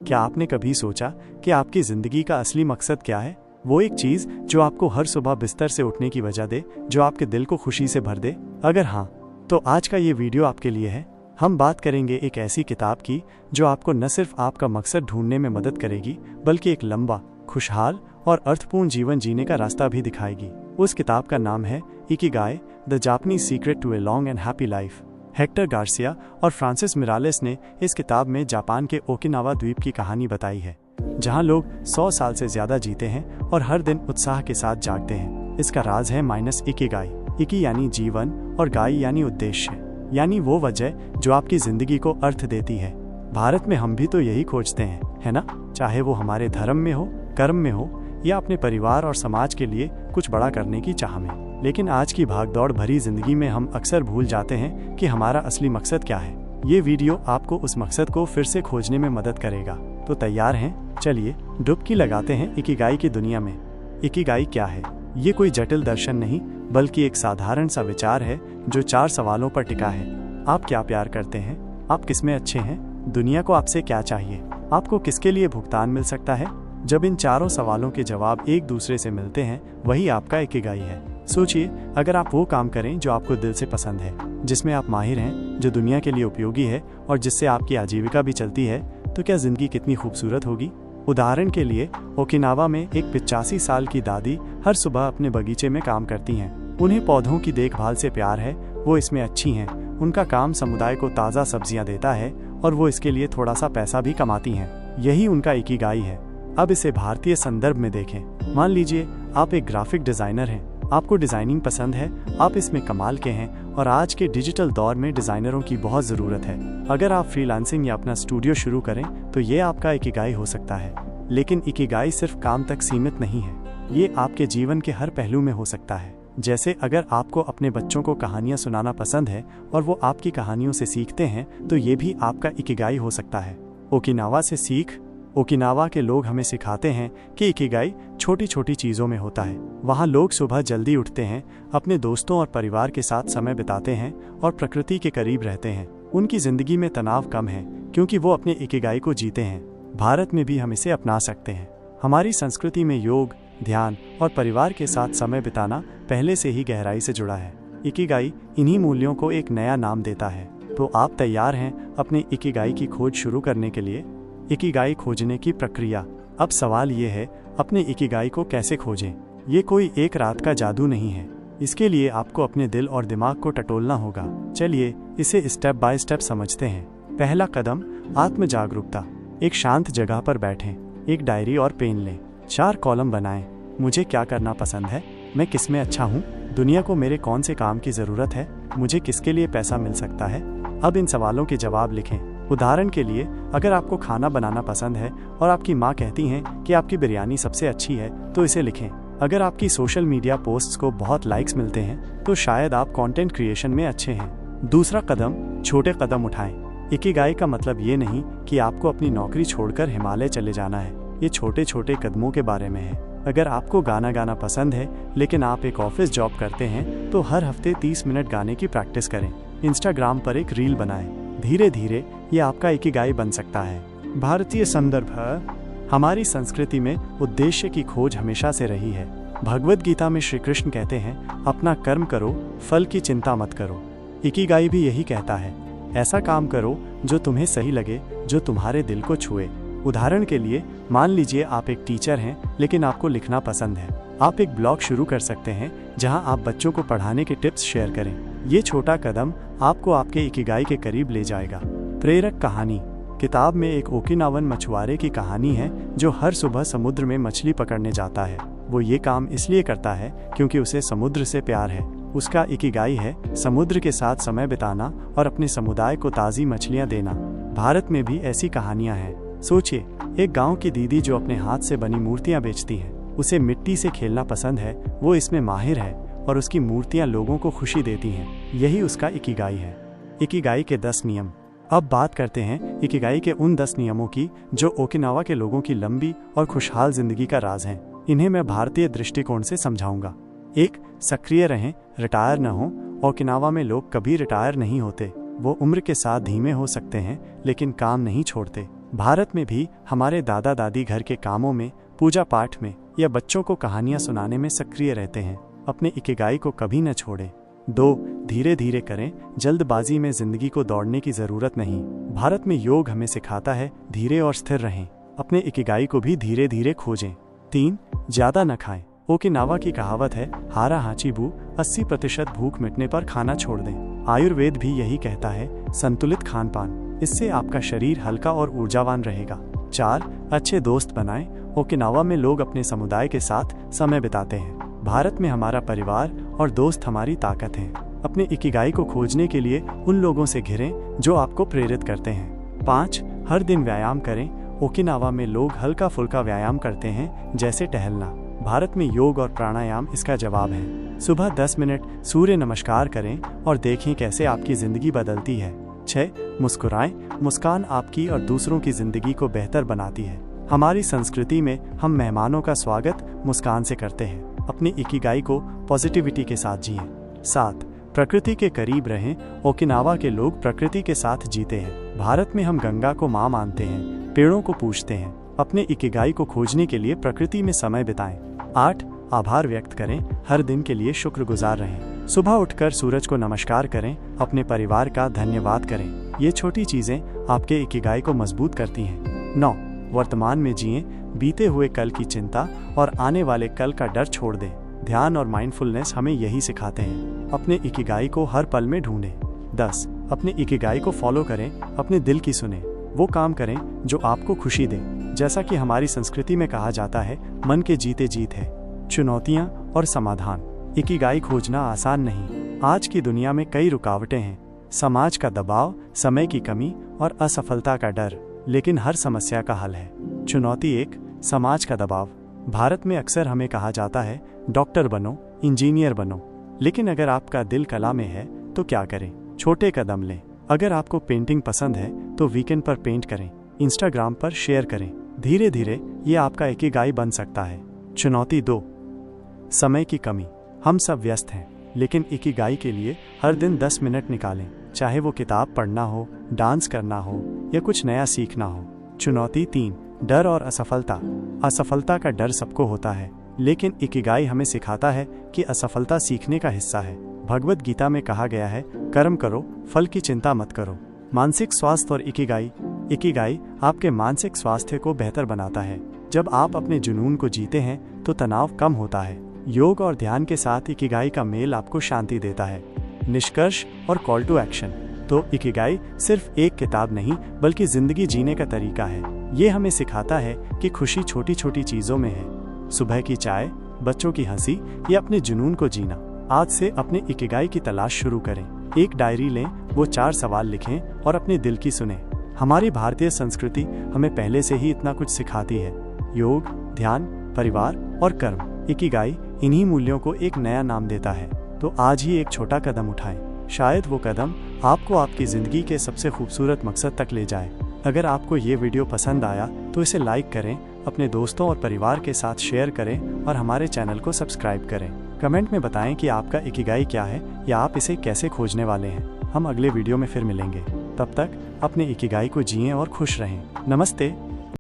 क्या आपने कभी सोचा कि आपकी जिंदगी का असली मकसद क्या है? वो एक चीज जो आपको हर सुबह बिस्तर से उठने की वजह दे, जो आपके दिल को खुशी से भर दे। अगर हाँ, तो आज का ये वीडियो आपके लिए है। हम बात करेंगे एक ऐसी किताब की जो आपको न सिर्फ आपका मकसद ढूंढने में मदद करेगी, बल्कि एक लंबा, खुशहाल और अर्थपूर्ण जीवन जीने का रास्ता भी दिखाएगी। उस किताब का नाम है Ikigai, the Japanese secret to a long and happy life. Hector Garcia और फ्रांसिस मिरालेस ने इस किताब में जापान के ओकिनावा द्वीप की कहानी बताई है, जहां लोग 100 साल से ज्यादा जीते हैं और हर दिन उत्साह के साथ जागते हैं। इसका राज है इकिगाई। इकी यानी जीवन और गाई यानी उद्देश्य, यानी वो वजह जो आपकी जिंदगी को अर्थ देती है। भारत में हम भी तो यही खोजते हैं, है ना? चाहे वो हमारे धर्म में हो, कर्म में हो, या अपने परिवार और समाज के लिए कुछ बड़ा करने की चाह में। लेकिन आज की भागदौड़ भरी जिंदगी में हम अक्सर भूल जाते हैं कि हमारा असली मकसद क्या है। ये वीडियो आपको उस मकसद को फिर से खोजने में मदद करेगा। तो तैयार हैं? चलिए डुबकी लगाते हैं इकिगाई की दुनिया में। इकिगाई क्या है? ये कोई जटिल दर्शन नहीं, बल्कि एक साधारण सा विचार है जो 4 सवालों पर टिका है। आप क्या प्यार करते हैं? आप किसमें अच्छे हैं? दुनिया को आपसे क्या चाहिए? आपको किसके लिए भुगतान मिल सकता है? जब इन चारों सवालों के जवाब एक दूसरे से मिलते हैं, वही आपका इकिगाई है। सोचिए, अगर आप वो काम करें जो आपको दिल से पसंद है, जिसमें आप माहिर हैं, जो दुनिया के लिए उपयोगी है और जिससे आपकी आजीविका भी चलती है, तो क्या जिंदगी कितनी खूबसूरत होगी। उदाहरण के लिए, ओकिनावा में एक 85 साल की दादी हर सुबह अपने बगीचे में काम करती हैं। उन्हें पौधों की देखभाल से प्यार है, वो इसमें अच्छी हैं। उनका काम समुदाय को ताज़ा सब्जियां देता है और वो इसके लिए थोड़ा सा पैसा भी कमाती हैं। यही उनका इकिगाई है। अब इसे भारतीय संदर्भ में देखें। मान लीजिए आप एक ग्राफिक डिजाइनर हैं, आपको डिजाइनिंग पसंद है, आप इसमें कमाल के हैं और आज के डिजिटल दौर में डिजाइनरों की बहुत ज़रूरत है। अगर आप फ्रीलांसिंग या अपना स्टूडियो शुरू करें तो ये आपका इकिगाई हो सकता है। लेकिन इकिगाई सिर्फ काम तक सीमित नहीं है, ये आपके जीवन के हर पहलू में हो सकता है। जैसे अगर आपको अपने बच्चों को कहानियाँ सुनाना पसंद है और वो आपकी कहानियों से सीखते हैं, तो ये भी आपका इकिगाई हो सकता है। ओकिनावा से सीख। ओकिनावा के लोग हमें सिखाते हैं कि इकिगाई छोटी छोटी चीज़ों में होता है। वहाँ लोग सुबह जल्दी उठते हैं, अपने दोस्तों और परिवार के साथ समय बिताते हैं और प्रकृति के करीब रहते हैं। उनकी जिंदगी में तनाव कम है क्योंकि वो अपने इकिगाई को जीते हैं। भारत में भी हम इसे अपना सकते हैं। हमारी संस्कृति में योग, ध्यान और परिवार के साथ समय बिताना पहले से ही गहराई से जुड़ा है। इकिगाई इन्हीं मूल्यों को एक नया नाम देता है। तो आप तैयार हैं अपने इकिगाई की खोज शुरू करने के लिए? इकिगाई खोजने की प्रक्रिया। अब सवाल ये है, अपने इकिगाई को कैसे खोजें? ये कोई एक रात का जादू नहीं है। इसके लिए आपको अपने दिल और दिमाग को टटोलना होगा। चलिए इसे स्टेप बाय स्टेप समझते हैं। पहला कदम, आत्म जागरूकता। एक शांत जगह पर बैठें, एक डायरी और पेन लें, 4 कॉलम बनाएं। मुझे क्या करना पसंद है? मैं किसमें अच्छा हूँ? दुनिया को मेरे कौन से काम की ज़रूरत है? मुझे किसके लिए पैसा मिल सकता है? अब इन सवालों के जवाब लिखें। उदाहरण के लिए, अगर आपको खाना बनाना पसंद है और आपकी माँ कहती हैं कि आपकी बिरयानी सबसे अच्छी है, तो इसे लिखें। अगर आपकी सोशल मीडिया पोस्ट्स को बहुत लाइक्स मिलते हैं, तो शायद आप कंटेंट क्रिएशन में अच्छे हैं। दूसरा कदम, छोटे कदम उठाएं। इकिगाई का मतलब ये नहीं कि आपको अपनी नौकरी छोड़कर हिमालय चले जाना है। ये छोटे छोटे कदमों के बारे में है। अगर आपको गाना गाना पसंद है लेकिन आप एक ऑफिस जॉब करते हैं, तो हर हफ्ते 30 मिनट गाने की प्रैक्टिस करें। इंस्टाग्राम पर एक रील बनाएं। धीरे धीरे ये आपका इकिगाई बन सकता है। भारतीय संदर्भ। हमारी संस्कृति में उद्देश्य की खोज हमेशा से रही है। भगवद गीता में श्री कृष्ण कहते हैं, अपना कर्म करो, फल की चिंता मत करो। इकिगाई भी यही कहता है, ऐसा काम करो जो तुम्हें सही लगे, जो तुम्हारे दिल को छुए। उदाहरण के लिए, मान लीजिए आप एक टीचर हैं लेकिन आपको लिखना पसंद है। आप एक ब्लॉग शुरू कर सकते हैं जहां आप बच्चों को पढ़ाने के टिप्स शेयर करें। ये छोटा कदम आपको आपके इकिगाई के करीब ले जाएगा। प्रेरक कहानी। किताब में एक ओकिनावन मछुआरे की कहानी है जो हर सुबह समुद्र में मछली पकड़ने जाता है। वो ये काम इसलिए करता है क्योंकि उसे समुद्र से प्यार है। उसका इकिगाई है समुद्र के साथ समय बिताना और अपने समुदाय को ताज़ी मछलियाँ देना। भारत में भी ऐसी कहानियाँ हैं। सोचिए, एक गांव की दीदी जो अपने हाथ से बनी मूर्तियाँ बेचती है। उसे मिट्टी से खेलना पसंद है, वो इसमें माहिर है और उसकी मूर्तियाँ लोगों को खुशी देती हैं। यही उसका इकिगाई है। इकिगाई के 10 नियम। अब बात करते हैं इकिगाई के उन 10 नियमों की जो ओकिनावा के लोगों की लंबी और खुशहाल जिंदगी का राज हैं। इन्हें मैं भारतीय दृष्टिकोण से समझाऊंगा। 1. सक्रिय रहें, रिटायर न हो। ओकिनावा में लोग कभी रिटायर नहीं होते। वो उम्र के साथ धीमे हो सकते हैं लेकिन काम नहीं छोड़ते। भारत में भी हमारे दादा दादी घर के कामों में, पूजा पाठ में या बच्चों को कहानियां सुनाने में सक्रिय रहते हैं। अपने इकिगाई को कभी न छोड़ें। 2. धीरे धीरे करें, जल्दबाजी में जिंदगी को दौड़ने की जरूरत नहीं। भारत में योग हमें सिखाता है धीरे और स्थिर रहें। अपने इकिगाई को भी धीरे धीरे खोजें। 3. ज्यादा न खाएं। ओकिनावा की कहावत है, हारा हाची बू, 80% भूख मिटने पर खाना छोड़ दें। आयुर्वेद भी यही कहता है, संतुलित खान पान, इससे आपका शरीर हल्का और ऊर्जावान रहेगा। 4. अच्छे दोस्त बनाएं। ओकिनावा में लोग अपने समुदाय के साथ समय बिताते हैं। भारत में हमारा परिवार और दोस्त हमारी ताकत हैं। अपने इकिगाई को खोजने के लिए उन लोगों से घिरें जो आपको प्रेरित करते हैं। 5. हर दिन व्यायाम करें। ओकिनावा में लोग हल्का फुल्का व्यायाम करते हैं, जैसे टहलना। भारत में योग और प्राणायाम इसका जवाब है। सुबह 10 मिनट सूर्य नमस्कार करें और देखें कैसे आपकी जिंदगी बदलती है। 6. मुस्कुराएं। मुस्कान आपकी और दूसरों की जिंदगी को बेहतर बनाती है। हमारी संस्कृति में हम मेहमानों का स्वागत मुस्कान से करते हैं। अपनी इकिगाई को पॉजिटिविटी के साथ जिएं। 7. प्रकृति के करीब रहें। ओकिनावा के लोग प्रकृति के साथ जीते हैं। भारत में हम गंगा को माँ मानते हैं, पेड़ों को पूजते हैं। अपने इकिगाई को खोजने के लिए प्रकृति में समय बिताएं। 8. आभार व्यक्त करें। हर दिन के लिए शुक्रगुजार रहें। सुबह उठकर सूरज को नमस्कार करें। अपने परिवार का धन्यवाद करें। ये छोटी चीजें आपके इकिगाई को मजबूत करती हैं। 9. वर्तमान में जिएं। बीते हुए कल की चिंता और आने वाले कल का डर छोड़ दें। ध्यान और माइंडफुलनेस हमें यही सिखाते हैं। अपने इकिगाई को हर पल में ढूंढें। 10. अपने इकिगाई को फॉलो करें। अपने दिल की सुने। वो काम करें जो आपको खुशी दे। जैसा कि हमारी संस्कृति में कहा जाता है, मन के जीते जीत है। चुनौतियां और समाधान। इकिगाई खोजना आसान नहीं। आज की दुनिया में कई रुकावटें हैं। समाज का दबाव, समय की कमी और असफलता का डर, लेकिन हर समस्या का हल है। चुनौती 1. समाज का दबाव। भारत में अक्सर हमें कहा जाता है, डॉक्टर बनो, इंजीनियर बनो। लेकिन अगर आपका दिल कला में है तो क्या करें? छोटे कदम लें। अगर आपको पेंटिंग पसंद है तो वीकेंड पर पेंट करें, इंस्टाग्राम पर शेयर करें। धीरे धीरे ये आपका इकिगाई बन सकता है। चुनौती 2. समय की कमी। हम सब व्यस्त हैं, लेकिन इकिगाई के लिए हर दिन 10 मिनट निकालें। चाहे वो किताब पढ़ना हो, डांस करना हो या कुछ नया सीखना हो। चुनौती 3. डर और असफलता। असफलता का डर सबको होता है, लेकिन इकिगाई हमें सिखाता है कि असफलता सीखने का हिस्सा है। भगवद गीता में कहा गया है, कर्म करो, फल की चिंता मत करो। मानसिक स्वास्थ्य और इकिगाई। इकिगाई आपके मानसिक स्वास्थ्य को बेहतर बनाता है। जब आप अपने जुनून को जीते हैं तो तनाव कम होता है। योग और ध्यान के साथ इकिगाई का मेल आपको शांति देता है। निष्कर्ष और कॉल टू एक्शन। तो इकिगाई सिर्फ एक किताब नहीं, बल्कि जिंदगी जीने का तरीका है। ये हमें सिखाता है कि खुशी छोटी छोटी चीजों में है। सुबह की चाय, बच्चों की हंसी या अपने जुनून को जीना। आज से अपने इकिगाई की तलाश शुरू करें। एक डायरी लें, वो 4 सवाल लिखें और अपने दिल की सुने। हमारी भारतीय संस्कृति हमें पहले से ही इतना कुछ सिखाती है। योग, ध्यान, परिवार और कर्म। इकिगाई इन्हीं मूल्यों को एक नया नाम देता है। तो आज ही एक छोटा कदम उठाएं। शायद वो कदम आपको आपकी जिंदगी के सबसे खूबसूरत मकसद तक ले जाए। अगर आपको ये वीडियो पसंद आया तो इसे लाइक करें, अपने दोस्तों और परिवार के साथ शेयर करें और हमारे चैनल को सब्सक्राइब करें। कमेंट में बताएं कि आपका इकिगाई क्या है या आप इसे कैसे खोजने वाले हैं। हम अगले वीडियो में फिर मिलेंगे। तब तक अपने इकिगाई को जिएं और खुश रहें। नमस्ते।